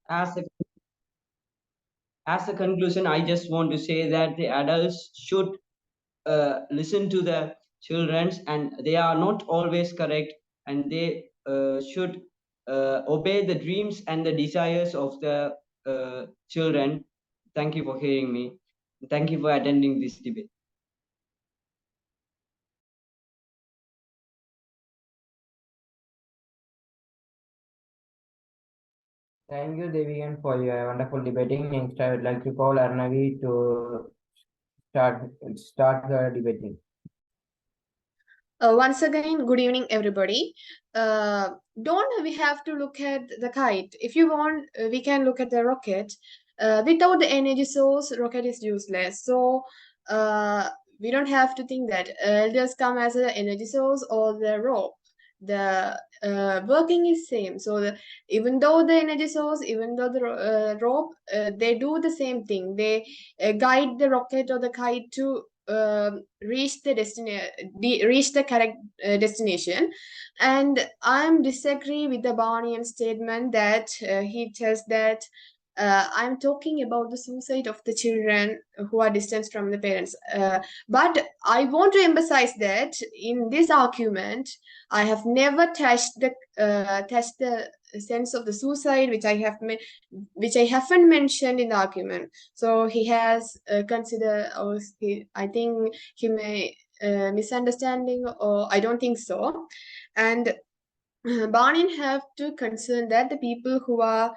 as a conclusion, I just want to say that the adults should listen to the childrens, and they are not always correct, and they should obey the dreams and the desires of the children. Thank you for hearing me. Thank you for attending this debate. Thank you, Devian, for your wonderful debating. Next, I would like to call Arnavi to start the debating. Once again, good evening, everybody. Don't we have to look at the kite? If you want, we can look at the rocket. Without the energy source, rocket is useless. So we don't have to think that elders come as an energy source or the rope. The working is same. So even though the energy source, even though the rope, they do the same thing. They guide the rocket or the kite to reach the reach the correct destination. And I'm disagree with the Barnian statement that he tells that I'm talking about the suicide of the children who are distanced from the parents. But I want to emphasize that in this argument, I have never touched the sense of the suicide, which I haven't mentioned in the argument. So he has considered, or I think he may misunderstanding, or I don't think so. And Barnin have to concern that the people who are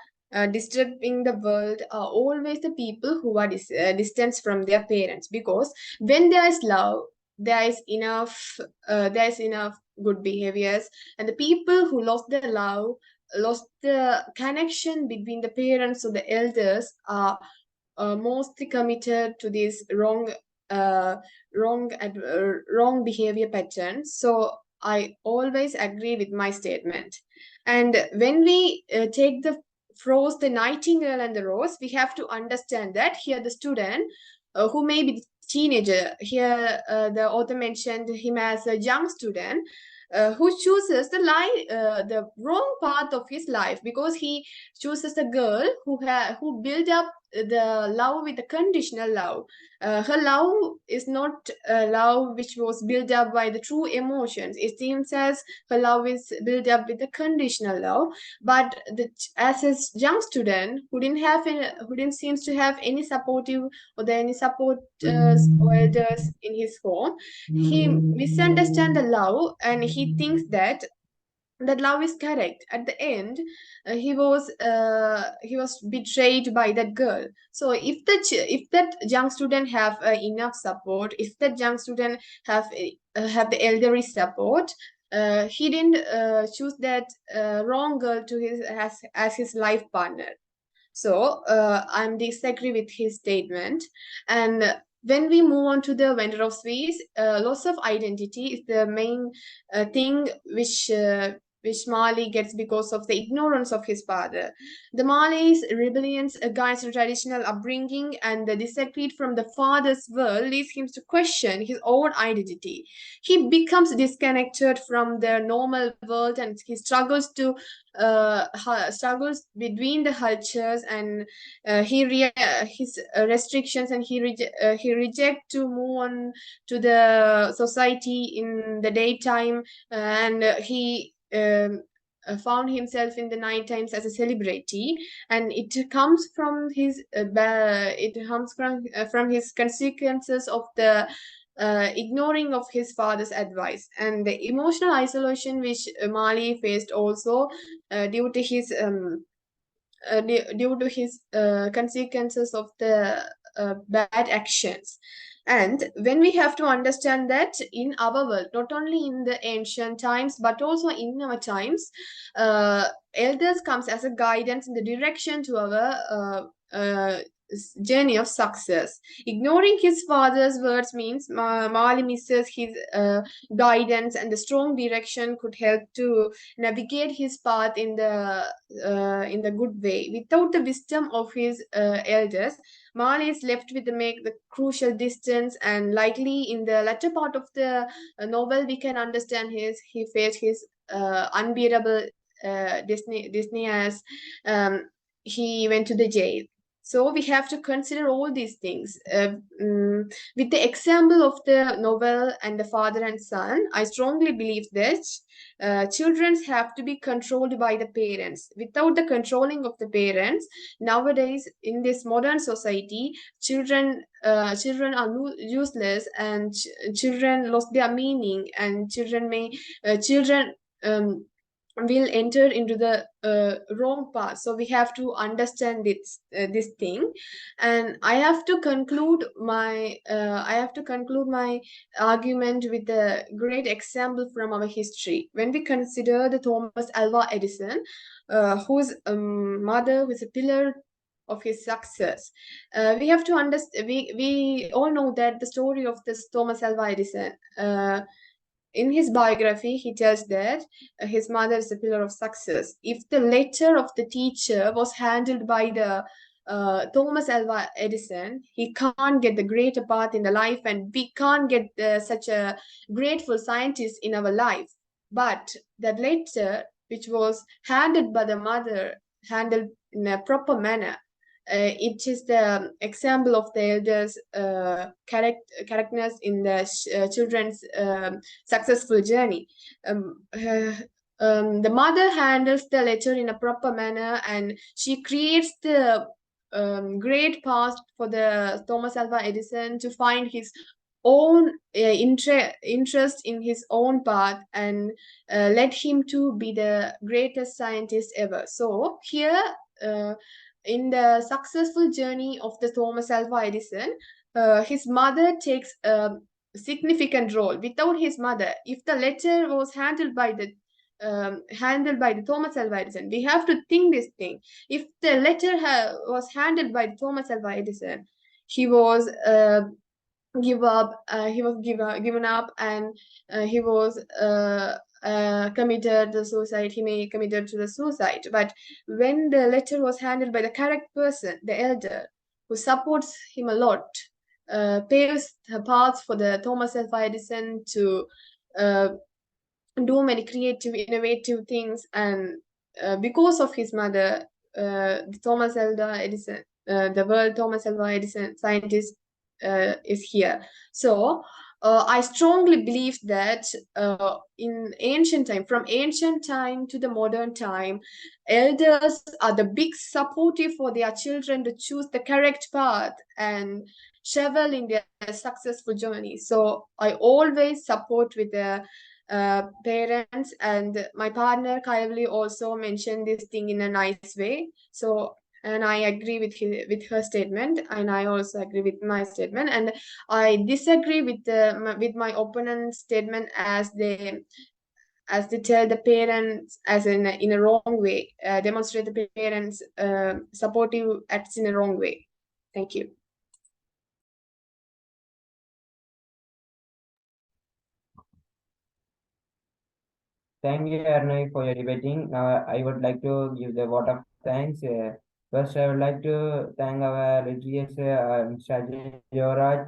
disturbing the world are always the people who are distanced from their parents, because when there is love, there is enough good behaviors, and the people who lost their love, lost the connection between the parents or the elders, are mostly committed to this wrong behavior patterns. So I always agree with my statement. And when we take the phrase the nightingale and the rose, we have to understand that here the student who may be teenager, here the author mentioned him as a young student, who chooses the wrong path of his life, because he chooses a girl who built up the love with a conditional love. Her love is not a love which was built up by the true emotions. It seems as her love is built up with a conditional love. But as a young student who didn't seems to have any supportive or any supporters or elders in his home, he misunderstands the love, and he thinks that love is correct. At the end, he was betrayed by that girl. So if that young student have enough support, if that young student have the elderly support, he didn't choose that wrong girl to his as his life partner. So I'm disagree with his statement. And when we move on to the vendor of sweets, loss of identity is the main thing which Mali gets because of the ignorance of his father. The Mali's rebellions against the traditional upbringing and the disagreed from the father's world leads him to question his own identity. He becomes disconnected from the normal world, and he struggles between the cultures, and his restrictions, and he reject to move on to the society in the daytime, and he found himself in the night times as a celebrity. And it comes from his from his consequences of the ignoring of his father's advice, and the emotional isolation which Mali faced also due to his consequences of the bad actions. And when we have to understand that in our world, not only in the ancient times but also in our times, elders comes as a guidance in the direction to our journey of success. Ignoring his father's words means Mali misses his guidance, and the strong direction could help to navigate his path in the good way. Without the wisdom of his elders, Mali is left with the make the crucial distance, and likely in the latter part of the novel we can understand he faced his unbearable Disney as he went to the jail. So we have to consider all these things. With the example of the novel and the father and son, I strongly believe that children have to be controlled by the parents. Without the controlling of the parents, nowadays in this modern society, children are useless, and children lost their meaning, and children will enter into the wrong path. So we have to understand this thing, and I have to conclude my argument with a great example from our history. When we consider the Thomas Alva Edison, whose mother was a pillar of his success, we have to understand. We all know that the story of this Thomas Alva Edison. In his biography, he tells that his mother is a pillar of success. If the letter of the teacher was handled by the Thomas Alva Edison, he can't get the greater path in the life, and we can't get such a grateful scientist in our life. But that letter, which was handled by the mother, handled in a proper manner, it is the example of the elders' characters in the children's successful journey. The mother handles the letter in a proper manner, and she creates the great path for the Thomas Alva Edison to find his own interest in his own path, and led him to be the greatest scientist ever. So here, in the successful journey of the Thomas Alva Edison, his mother takes a significant role. Without his mother, if the letter was handled by the Thomas Alva Edison, we have to think this thing. If the letter was handled by Thomas Alva Edison, he was given up, and he was committed the suicide. He may committed to the suicide. But when the letter was handled by the correct person, the elder, who supports him a lot, paves the path for the Thomas Alva Edison to uh, do many creative, innovative things. And because of his mother, the Thomas Alva Edison, the world Thomas Alva Edison scientist, is here. So I strongly believe that in ancient time, from ancient time to the modern time, elders are the big supportive for their children to choose the correct path and travel in their successful journey. So I always support with the parents, and my partner Kayavli also mentioned this thing in a nice way. So, and I agree with her statement, and I also agree with my statement, and I disagree with my opponent's statement, as they tell the parents as in a wrong way, demonstrate the parents supportive acts in a wrong way. Thank you. Thank you, Arnav, for your debating. Now, I would like to give the vote of thanks. First, I would like to thank our religious Mr. George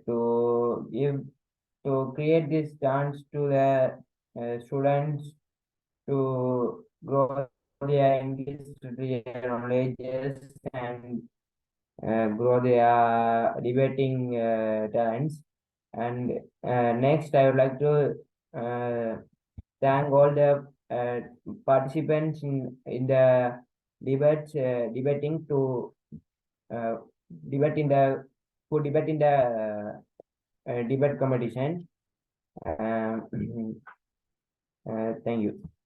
to create this chance to the students to grow their English literature knowledges and grow their debating talents. And next, I would like to thank all the participants in the debates, debating to uh, debate in the who debate in the debate competition. Thank you.